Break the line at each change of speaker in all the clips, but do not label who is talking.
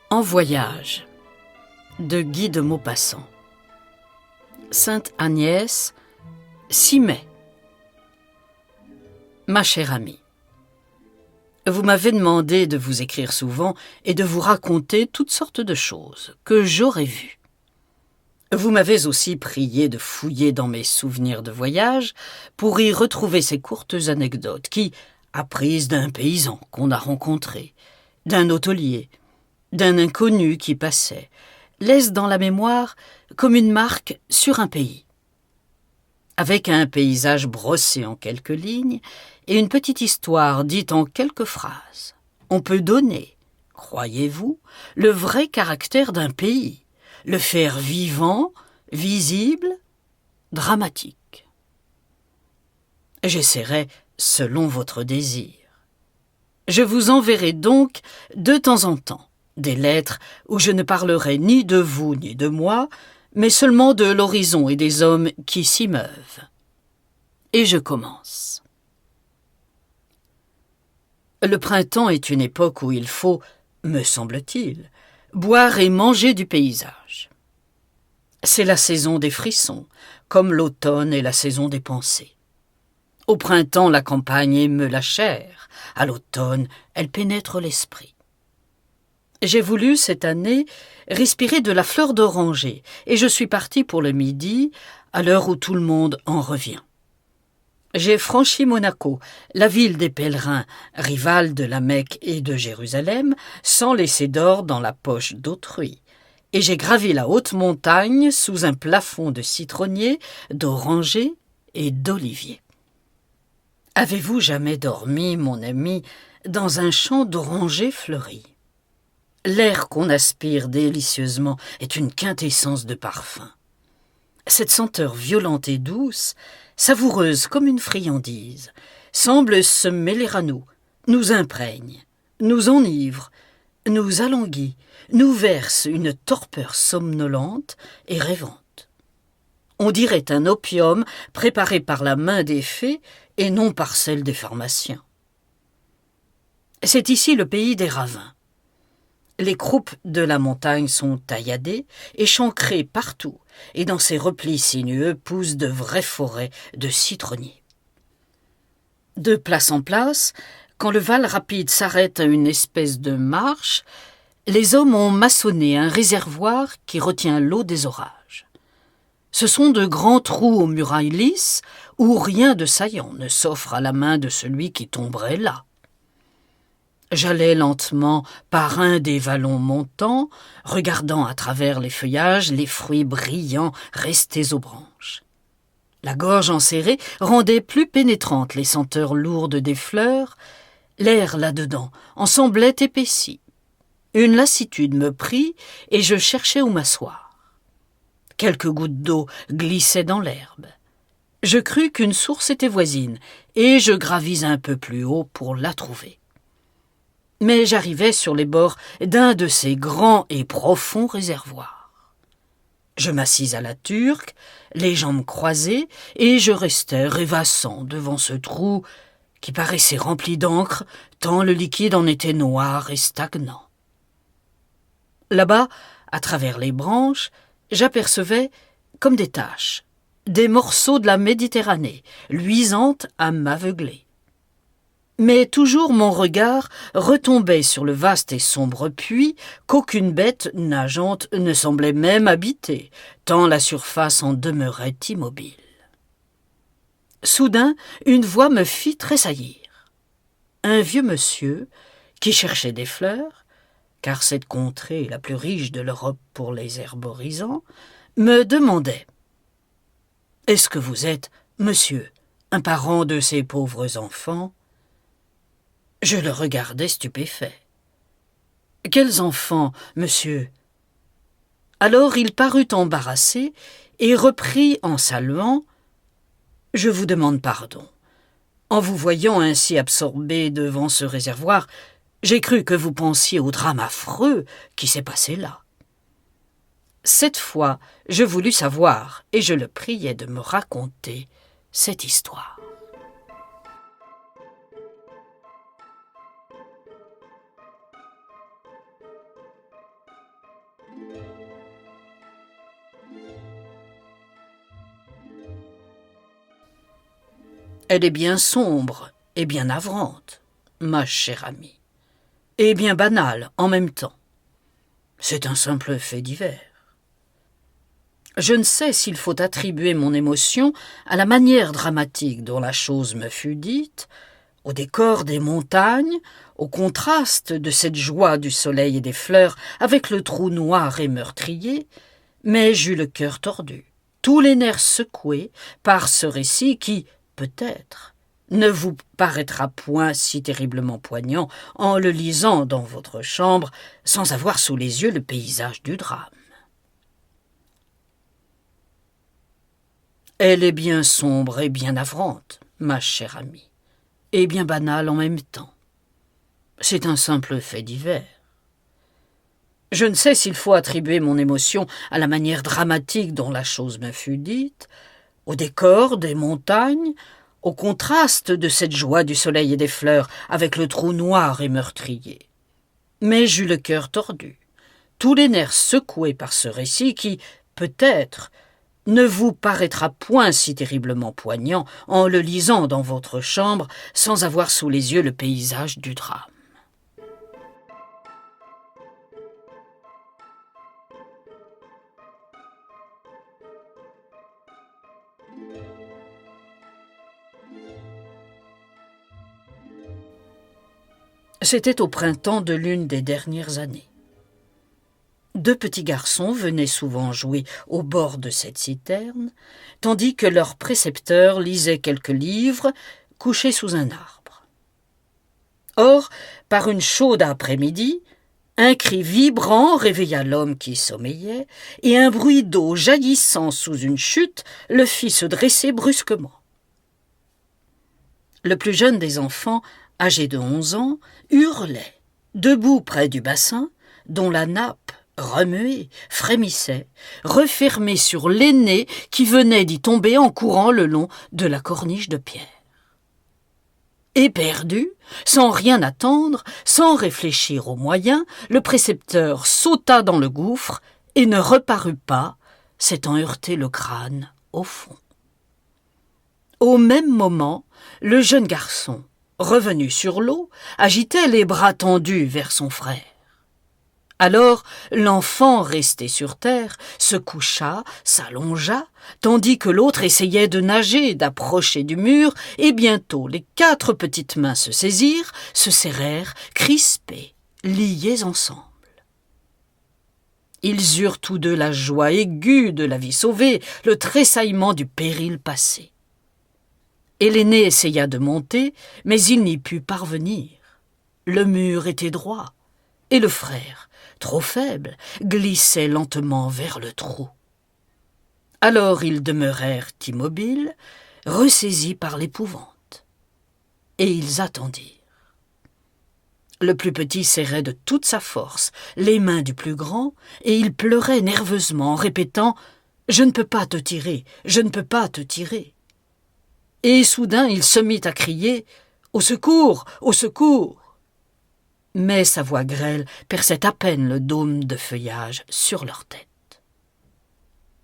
En voyage, de Guy de Maupassant. Sainte-Agnès, 6 mai. Ma chère amie, vous m'avez demandé de vous écrire souvent et de vous raconter toutes sortes de choses que j'aurais vues. Vous m'avez aussi prié de fouiller dans mes souvenirs de voyage pour y retrouver ces courtes anecdotes qui, apprises d'un paysan qu'on a rencontré, d'un hôtelier, d'un inconnu qui passait, laissent dans la mémoire comme une marque sur un pays. Avec un paysage brossé en quelques lignes et une petite histoire dite en quelques phrases, on peut donner, croyez-vous, le vrai caractère d'un pays, le faire vivant, visible, dramatique. J'essaierai selon votre désir. Je vous enverrai donc de temps en temps des lettres où je ne parlerai ni de vous ni de moi, mais seulement de l'horizon et des hommes qui s'y meuvent. Et je commence. Le printemps est une époque où il faut, me semble-t-il, boire et manger du paysage. C'est la saison des frissons, comme l'automne est la saison des pensées. Au printemps, la campagne émeut la chair, à l'automne, elle pénètre l'esprit. J'ai voulu, cette année, respirer de la fleur d'oranger, et je suis parti pour le midi, à l'heure où tout le monde en revient. J'ai franchi Monaco, la ville des pèlerins, rivale de la Mecque et de Jérusalem, sans laisser d'or dans la poche d'autrui. Et j'ai gravi la haute montagne sous un plafond de citronniers, d'orangers et d'oliviers. Avez-vous jamais dormi, mon ami, dans un champ d'orangers fleuris ? L'air qu'on aspire délicieusement est une quintessence de parfum. Cette senteur violente et douce, savoureuse comme une friandise, semble se mêler à nous, nous imprègne, nous enivre, nous alanguit, nous verse une torpeur somnolente et rêvante. On dirait un opium préparé par la main des fées et non par celle des pharmaciens. C'est ici le pays des ravins. Les croupes de la montagne sont tailladées, échancrées partout, et dans ces replis sinueux poussent de vraies forêts de citronniers. De place en place, quand le val rapide s'arrête à une espèce de marche, les hommes ont maçonné un réservoir qui retient l'eau des orages. Ce sont de grands trous aux murailles lisses où rien de saillant ne s'offre à la main de celui qui tomberait là. J'allais lentement par un des vallons montants, regardant à travers les feuillages les fruits brillants restés aux branches. La gorge enserrée rendait plus pénétrantes les senteurs lourdes des fleurs. L'air là-dedans en semblait épaissi. Une lassitude me prit et je cherchais où m'asseoir. Quelques gouttes d'eau glissaient dans l'herbe. Je crus qu'une source était voisine et je gravis un peu plus haut pour la trouver. Mais j'arrivais sur les bords d'un de ces grands et profonds réservoirs. Je m'assis à la turque, les jambes croisées, et je restais rêvassant devant ce trou qui paraissait rempli d'encre, tant le liquide en était noir et stagnant. Là-bas, à travers les branches, j'apercevais, comme des taches, des morceaux de la Méditerranée, luisantes à m'aveugler. Mais toujours mon regard retombait sur le vaste et sombre puits qu'aucune bête nageante ne semblait même habiter, tant la surface en demeurait immobile. Soudain, une voix me fit tressaillir. Un vieux monsieur, qui cherchait des fleurs, car cette contrée est la plus riche de l'Europe pour les herborisants, me demandait « Est-ce que vous êtes, monsieur, un parent de ces pauvres enfants ?» Je le regardais stupéfait. « Quels enfants, monsieur ?» Alors il parut embarrassé et reprit en saluant « Je vous demande pardon. En vous voyant ainsi absorbé devant ce réservoir, j'ai cru que vous pensiez au drame affreux qui s'est passé là. » Cette fois, je voulus savoir, et je le priai de me raconter cette histoire. Elle est bien sombre et bien navrante, ma chère amie, et bien banale en même temps. C'est un simple fait divers. Je ne sais s'il faut attribuer mon émotion à la manière dramatique dont la chose me fut dite, au décor des montagnes, au contraste de cette joie du soleil et des fleurs avec le trou noir et meurtrier, mais j'eus le cœur tordu, tous les nerfs secoués par ce récit qui, peut-être, ne vous paraîtra point si terriblement poignant en le lisant dans votre chambre sans avoir sous les yeux le paysage du drame. Elle est bien sombre et bien navrante, ma chère amie, et bien banale en même temps. C'est un simple fait divers. Je ne sais s'il faut attribuer mon émotion à la manière dramatique dont la chose me fut dite, au décor des montagnes, au contraste de cette joie du soleil et des fleurs avec le trou noir et meurtrier. Mais j'eus le cœur tordu, tous les nerfs secoués par ce récit qui, peut-être, ne vous paraîtra point si terriblement poignant en le lisant dans votre chambre sans avoir sous les yeux le paysage du drame. C'était au printemps de l'une des dernières années. 2 petits garçons venaient souvent jouer au bord de cette citerne, tandis que leur précepteur lisait quelques livres couchés sous un arbre. Or, par une chaude après-midi, un cri vibrant réveilla l'homme qui sommeillait, et un bruit d'eau jaillissant sous une chute le fit se dresser brusquement. Le plus jeune des enfants, âgé de 11 ans, hurlait, debout près du bassin, dont la nappe, remuée, frémissait, refermée sur l'aîné qui venait d'y tomber en courant le long de la corniche de pierre. Éperdu, sans rien attendre, sans réfléchir aux moyens, le précepteur sauta dans le gouffre et ne reparut pas, s'étant heurté le crâne au fond. Au même moment, le jeune garçon, revenu sur l'eau, agitait les bras tendus vers son frère. Alors l'enfant resté sur terre se coucha, s'allongea, tandis que l'autre essayait de nager, d'approcher du mur, et bientôt les 4 petites mains se saisirent, se serrèrent, crispées, liées ensemble. Ils eurent tous deux la joie aiguë de la vie sauvée, le tressaillement du péril passé. Et l'aîné essaya de monter, mais il n'y put parvenir. Le mur était droit, et le frère, trop faible, glissait lentement vers le trou. Alors ils demeurèrent immobiles, ressaisis par l'épouvante. Et ils attendirent. Le plus petit serrait de toute sa force les mains du plus grand, et il pleurait nerveusement en répétant « Je ne peux pas te tirer, je ne peux pas te tirer ». Et soudain il se mit à crier « Au secours, au secours !» Mais sa voix grêle perçait à peine le dôme de feuillage sur leur tête.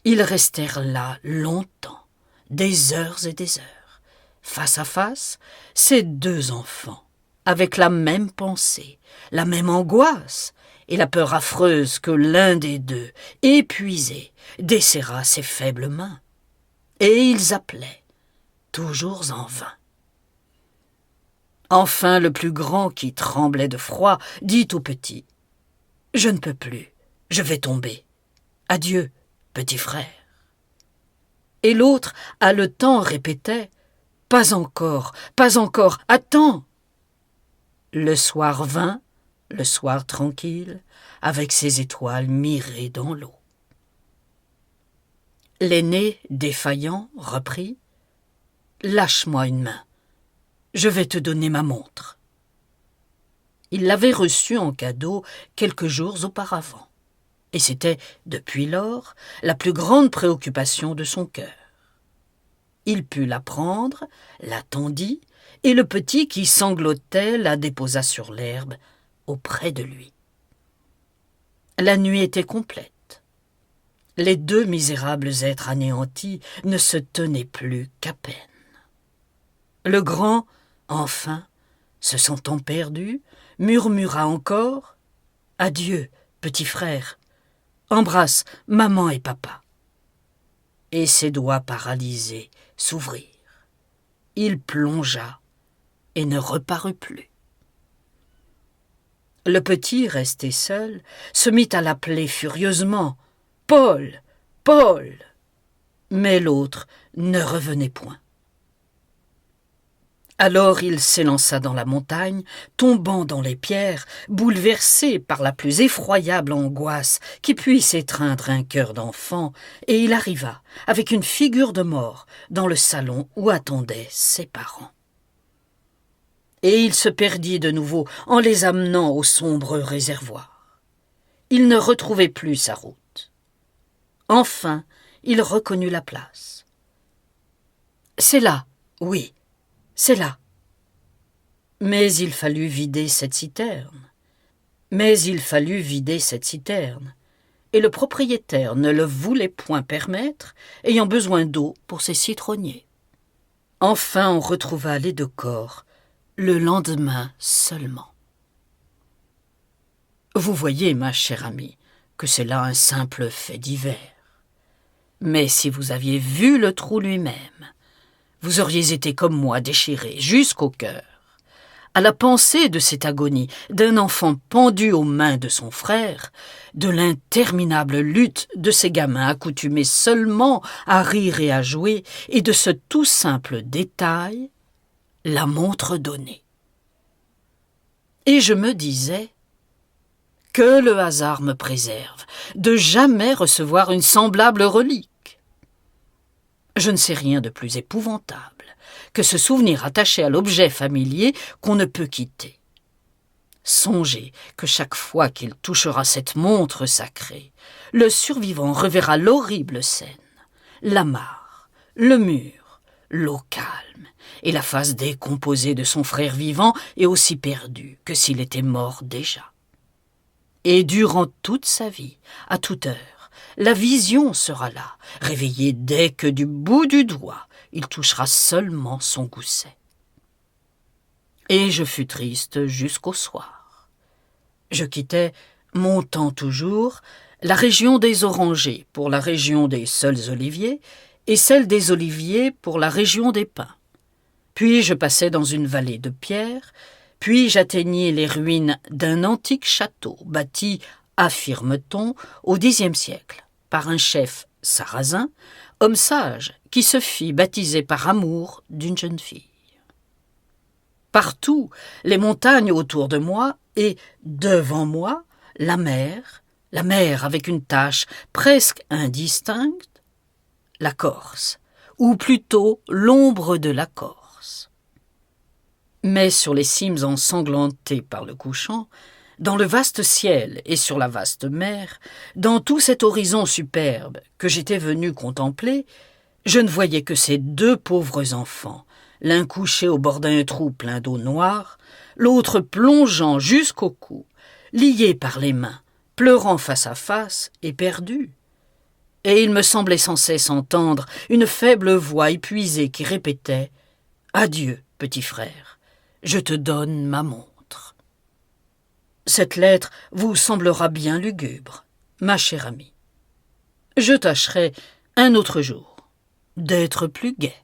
Ils restèrent là longtemps, des heures et des heures, face à face, ces 2 enfants, avec la même pensée, la même angoisse, et la peur affreuse que l'un des 2, épuisé, desserra ses faibles mains. Et ils appelaient, toujours en vain. Enfin le plus grand, qui tremblait de froid, dit au petit « Je ne peux plus, je vais tomber. Adieu, petit frère. » Et l'autre, haletant, répétait « Pas encore, attends !» Le soir vint, le soir tranquille, avec ses étoiles mirées dans l'eau. L'aîné, défaillant, reprit « Lâche-moi une main. Je vais te donner ma montre. » Il l'avait reçue en cadeau quelques jours auparavant. et c'était, depuis lors, la plus grande préoccupation de son cœur. Il put la prendre, la tendit, et le petit qui sanglotait la déposa sur l'herbe, auprès de lui. La nuit était complète. Les deux misérables êtres anéantis ne se tenaient plus qu'à peine. Le grand, enfin, se sentant perdu, murmura encore « Adieu, petit frère, embrasse maman et papa. » Et ses doigts paralysés s'ouvrirent. Il plongea et ne reparut plus. Le petit, resté seul, se mit à l'appeler furieusement « Paul, Paul !» Mais l'autre ne revenait point. Alors il s'élança dans la montagne, tombant dans les pierres, bouleversé par la plus effroyable angoisse qui puisse étreindre un cœur d'enfant, et il arriva, avec une figure de mort, dans le salon où attendaient ses parents. Et il se perdit de nouveau en les amenant au sombre réservoir. Il ne retrouvait plus sa route. Enfin, il reconnut la place. « C'est là, oui. C'est là. » Mais il fallut vider cette citerne. Et le propriétaire ne le voulait point permettre, ayant besoin d'eau pour ses citronniers. Enfin on retrouva les deux corps, le lendemain seulement. Vous voyez, ma chère amie, que c'est là un simple fait divers. Mais si vous aviez vu le trou lui-même, vous auriez été comme moi déchiré jusqu'au cœur, à la pensée de cette agonie d'un enfant pendu aux mains de son frère, de l'interminable lutte de ces gamins accoutumés seulement à rire et à jouer, et de ce tout simple détail, la montre donnée. Et je me disais, que le hasard me préserve de jamais recevoir une semblable relique. Je ne sais rien de plus épouvantable que ce souvenir attaché à l'objet familier qu'on ne peut quitter. Songez que chaque fois qu'il touchera cette montre sacrée, le survivant reverra l'horrible scène, la mare, le mur, l'eau calme et la face décomposée de son frère vivant et aussi perdu que s'il était mort déjà. Et durant toute sa vie, à toute heure, la vision sera là, réveillée dès que du bout du doigt, il touchera seulement son gousset. Et je fus triste jusqu'au soir. Je quittais, montant toujours, la région des orangers pour la région des seuls oliviers, et celle des oliviers pour la région des pins. Puis je passais dans une vallée de pierres, puis j'atteignis les ruines d'un antique château bâti, affirme-t-on, au Xe siècle, par un chef sarrasin, homme sage, qui se fit baptiser par amour d'une jeune fille. Partout, les montagnes autour de moi, et devant moi, la mer avec une tache presque indistincte, la Corse, ou plutôt l'ombre de la Corse. Mais sur les cimes ensanglantées par le couchant, dans le vaste ciel et sur la vaste mer, dans tout cet horizon superbe que j'étais venu contempler, je ne voyais que ces deux pauvres enfants, l'un couché au bord d'un trou plein d'eau noire, l'autre plongeant jusqu'au cou, liés par les mains, pleurant face à face et perdus. Et il me semblait sans cesse entendre une faible voix épuisée qui répétait « Adieu, petit frère, je te donne ma montre. » Cette lettre vous semblera bien lugubre, ma chère amie. Je tâcherai, un autre jour, d'être plus gai.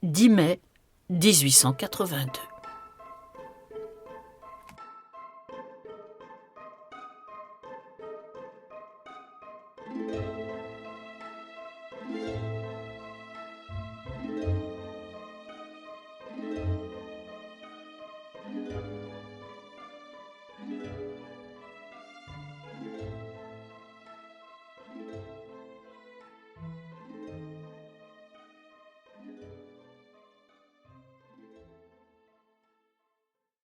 10 mai 1882.